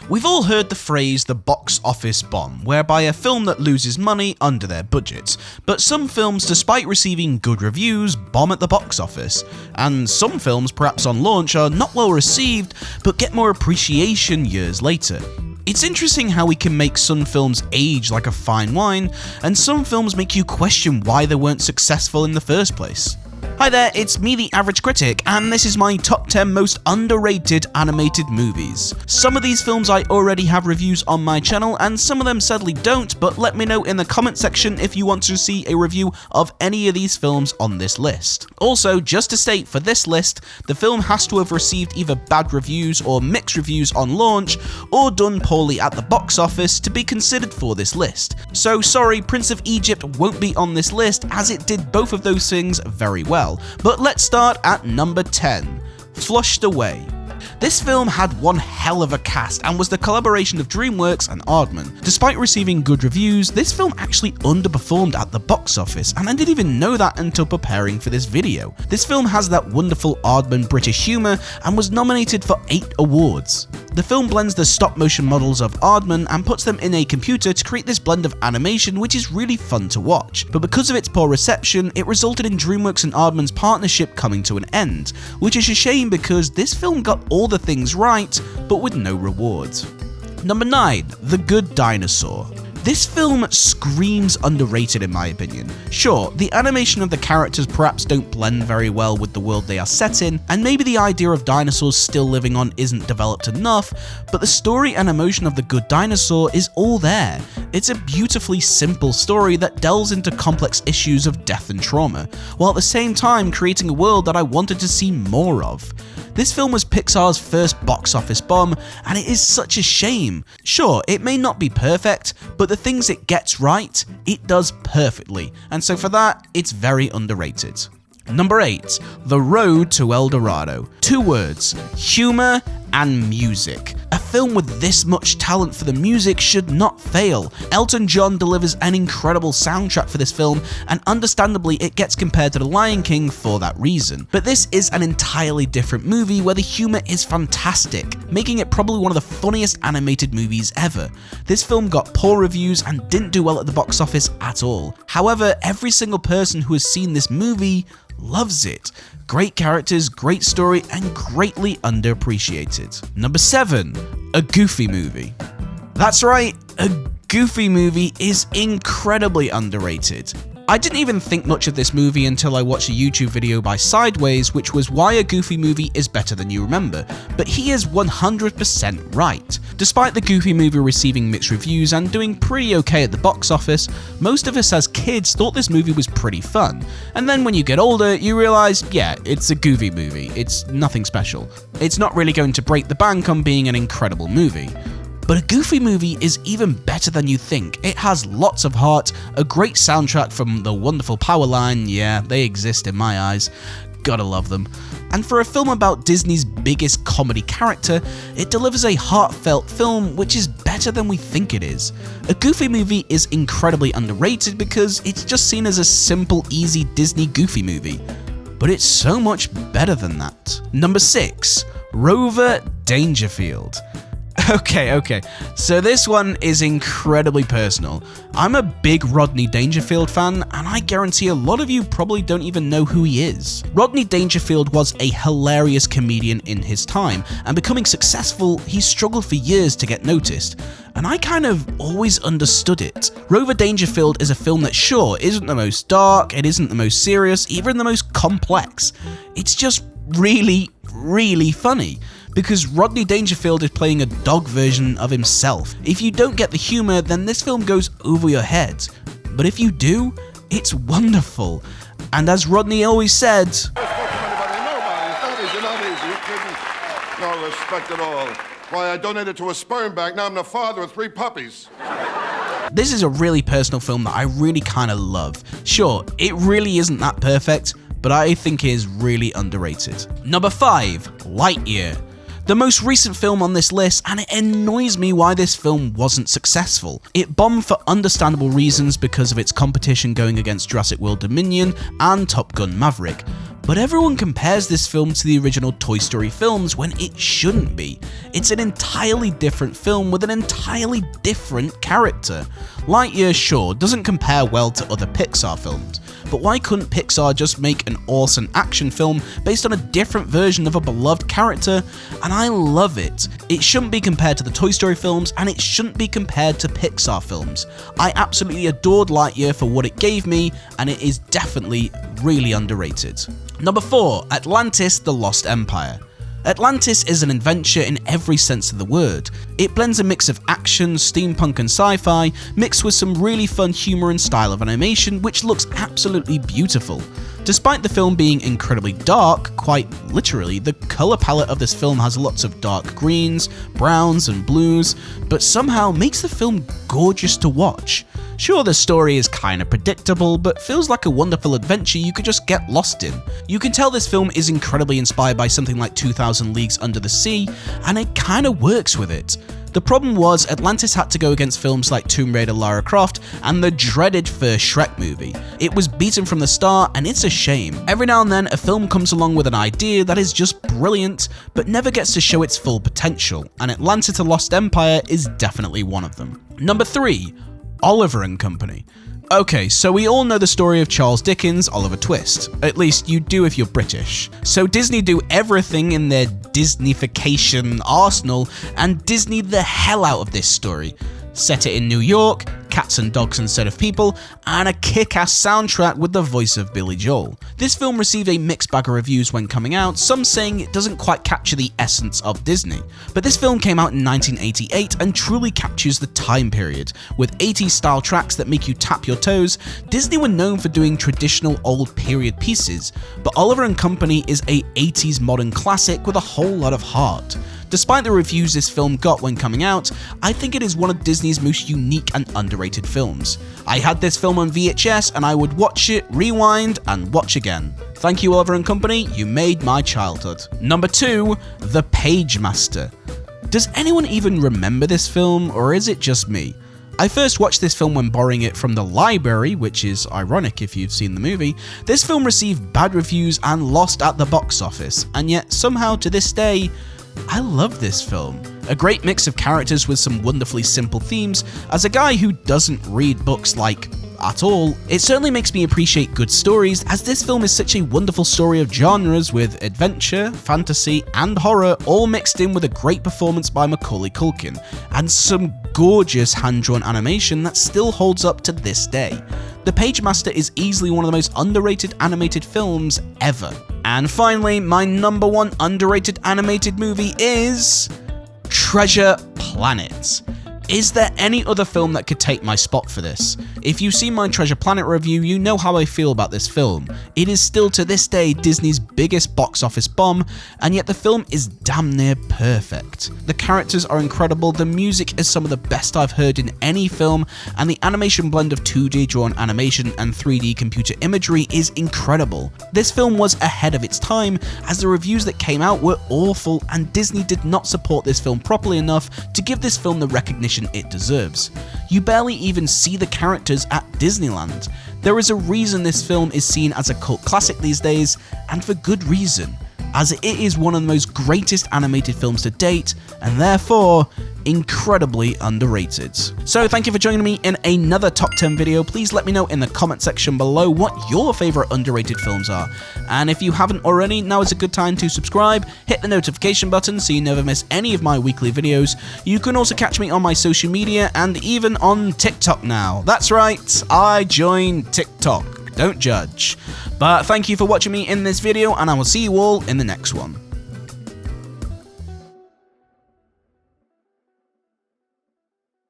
We've all heard the phrase the box office bomb, whereby a film that loses money under their budget. But some films, despite receiving good reviews, bomb at the box office. And some films, perhaps on launch, are not well received, but get more appreciation years later. It's interesting how we can make some films age like a fine wine, and some films make you question why they weren't successful in the first place. Hi there, it's me, the Average Critic, and this is my top 10 most underrated animated movies. Some of these films I already have reviews on my channel, and some of them sadly don't, but let me know in the comment section if you want to see a review of any of these films on this list. Also, just to state, for this list, the film has to have received either bad reviews or mixed reviews on launch, or done poorly at the box office to be considered for this list. So sorry, Prince of Egypt won't be on this list, as it did both of those things very well. But let's start at number 10, Flushed Away. This film had one hell of a cast and was the collaboration of DreamWorks and Aardman. Despite receiving good reviews, this film actually underperformed at the box office, and I didn't even know that until preparing for this video. This film has that wonderful Aardman British humour and was nominated for 8 awards. The film blends the stop-motion models of Aardman and puts them in a computer to create this blend of animation which is really fun to watch. But because of its poor reception, it resulted in DreamWorks and Aardman's partnership coming to an end, which is a shame because this film got all the things right, but with no rewards. Number 9, The Good Dinosaur. This film screams underrated in my opinion. Sure, the animation of the characters perhaps don't blend very well with the world they are set in, and maybe the idea of dinosaurs still living on isn't developed enough, but the story and emotion of The Good Dinosaur is all there. It's a beautifully simple story that delves into complex issues of death and trauma, while at the same time creating a world that I wanted to see more of. This film was Pixar's first box office bomb, and it is such a shame. Sure, it may not be perfect, but the things it gets right, it does perfectly, and so for that, it's very underrated. Number 8, The Road to El Dorado. 2 words, humor and music. A film with this much talent for the music should not fail. Elton John delivers an incredible soundtrack for this film, and understandably it gets compared to The Lion King for that reason. But this is an entirely different movie where the humor is fantastic, making it probably one of the funniest animated movies ever. This film got poor reviews and didn't do well at the box office at all. However, every single person who has seen this movie loves it. Great characters, great story, and greatly underappreciated. Number 7, A Goofy Movie. That's right, A Goofy Movie is incredibly underrated. I didn't even think much of this movie until I watched a YouTube video by Sideways, which was why A Goofy Movie is better than you remember, but he is 100% right. Despite the Goofy Movie receiving mixed reviews and doing pretty okay at the box office, most of us as kids thought this movie was pretty fun, and then when you get older, you realise, yeah, it's a Goofy movie, it's nothing special. It's not really going to break the bank on being an incredible movie. But A Goofy Movie is even better than you think. It has lots of heart, a great soundtrack from the wonderful Powerline, yeah, they exist in my eyes, gotta love them. And for a film about Disney's biggest comedy character, it delivers a heartfelt film which is better than we think it is. A Goofy Movie is incredibly underrated because it's just seen as a simple, easy Disney Goofy movie. But it's so much better than that. Number 6, Rover, Dangerfield. Okay, so this one is incredibly personal. I'm a big Rodney Dangerfield fan, and I guarantee a lot of you probably don't even know who he is. Rodney Dangerfield was a hilarious comedian in his time, and becoming successful, he struggled for years to get noticed. And I kind of always understood it. Rover Dangerfield is a film that sure isn't the most dark, it isn't the most serious, even the most complex. It's just really, really funny. Because Rodney Dangerfield is playing a dog version of himself. If you don't get the humour, then this film goes over your head. But if you do, it's wonderful. And as Rodney always said, No respect at all. Why, I donated to a sperm bank, now I'm the father of 3 puppies. This is a really personal film that I really kind of love. Sure, it really isn't that perfect, but I think it is really underrated. Number 5, Lightyear. The most recent film on this list, and it annoys me why this film wasn't successful. It bombed for understandable reasons because of its competition going against Jurassic World Dominion and Top Gun Maverick. But everyone compares this film to the original Toy Story films when it shouldn't be. It's an entirely different film with an entirely different character. Lightyear, sure, doesn't compare well to other Pixar films, but why couldn't Pixar just make an awesome action film based on a different version of a beloved character? And I love it. It shouldn't be compared to the Toy Story films, and it shouldn't be compared to Pixar films. I absolutely adored Lightyear for what it gave me, and it is definitely really underrated. Number 4, Atlantis: The Lost Empire. Atlantis is an adventure in every sense of the word. It blends a mix of action, steampunk and sci-fi, mixed with some really fun humor and style of animation, which looks absolutely beautiful. Despite the film being incredibly dark, quite literally, the colour palette of this film has lots of dark greens, browns and blues, but somehow makes the film gorgeous to watch. Sure, the story is kinda predictable, but feels like a wonderful adventure you could just get lost in. You can tell this film is incredibly inspired by something like 2000 Leagues Under the Sea, and it kinda works with it. The problem was Atlantis had to go against films like Tomb Raider Lara Croft and the dreaded first Shrek movie. It was beaten from the start, and it's a shame. Every now and then a film comes along with an idea that is just brilliant, but never gets to show its full potential, and Atlantis: The Lost Empire is definitely one of them. Number 3, Oliver and Company. Okay, so we all know the story of Charles Dickens' Oliver Twist. At least you do if you're British. So Disney do everything in their Disneyfication arsenal and Disney the hell out of this story. Set it in New York, cats and dogs instead of people, and a kick-ass soundtrack with the voice of Billy Joel. This film received a mixed bag of reviews when coming out, some saying it doesn't quite capture the essence of Disney. But this film came out in 1988 and truly captures the time period. With 80s style tracks that make you tap your toes, Disney were known for doing traditional old period pieces, but Oliver and Company is a 80s modern classic with a whole lot of heart. Despite the reviews this film got when coming out, I think it is one of Disney's most unique and underrated films. I had this film on VHS and I would watch it, rewind, and watch again. Thank you, Oliver and Company, you made my childhood. Number 2, The Pagemaster. Does anyone even remember this film, or is it just me? I first watched this film when borrowing it from the library, which is ironic if you've seen the movie. This film received bad reviews and lost at the box office, and yet somehow to this day, I love this film. A great mix of characters with some wonderfully simple themes. As a guy who doesn't read books like at all, it certainly makes me appreciate good stories, as this film is such a wonderful story of genres with adventure, fantasy, and horror all mixed in with a great performance by Macaulay Culkin, and some gorgeous hand-drawn animation that still holds up to this day. The Pagemaster is easily one of the most underrated animated films ever. And finally, my number 1 underrated animated movie is Treasure Planet. Is there any other film that could take my spot for this? If you've seen my Treasure Planet review, you know how I feel about this film. It is still to this day Disney's biggest box office bomb, and yet the film is damn near perfect. The characters are incredible, the music is some of the best I've heard in any film, and the animation blend of 2D drawn animation and 3D computer imagery is incredible. This film was ahead of its time, as the reviews that came out were awful, and Disney did not support this film properly enough to give this film the recognition it deserves. You barely even see the characters at Disneyland. There is a reason this film is seen as a cult classic these days, and for good reason, as it is one of the most greatest animated films to date, and therefore incredibly underrated. So thank you for joining me in another top 10 video. Please let me know in the comment section below what your favorite underrated films are. And if you haven't already, now is a good time to subscribe, hit the notification button so you never miss any of my weekly videos. You can also catch me on my social media and even on TikTok now. That's right, I joined TikTok. Don't judge. But thank you for watching me in this video, and I will see you all in the next one.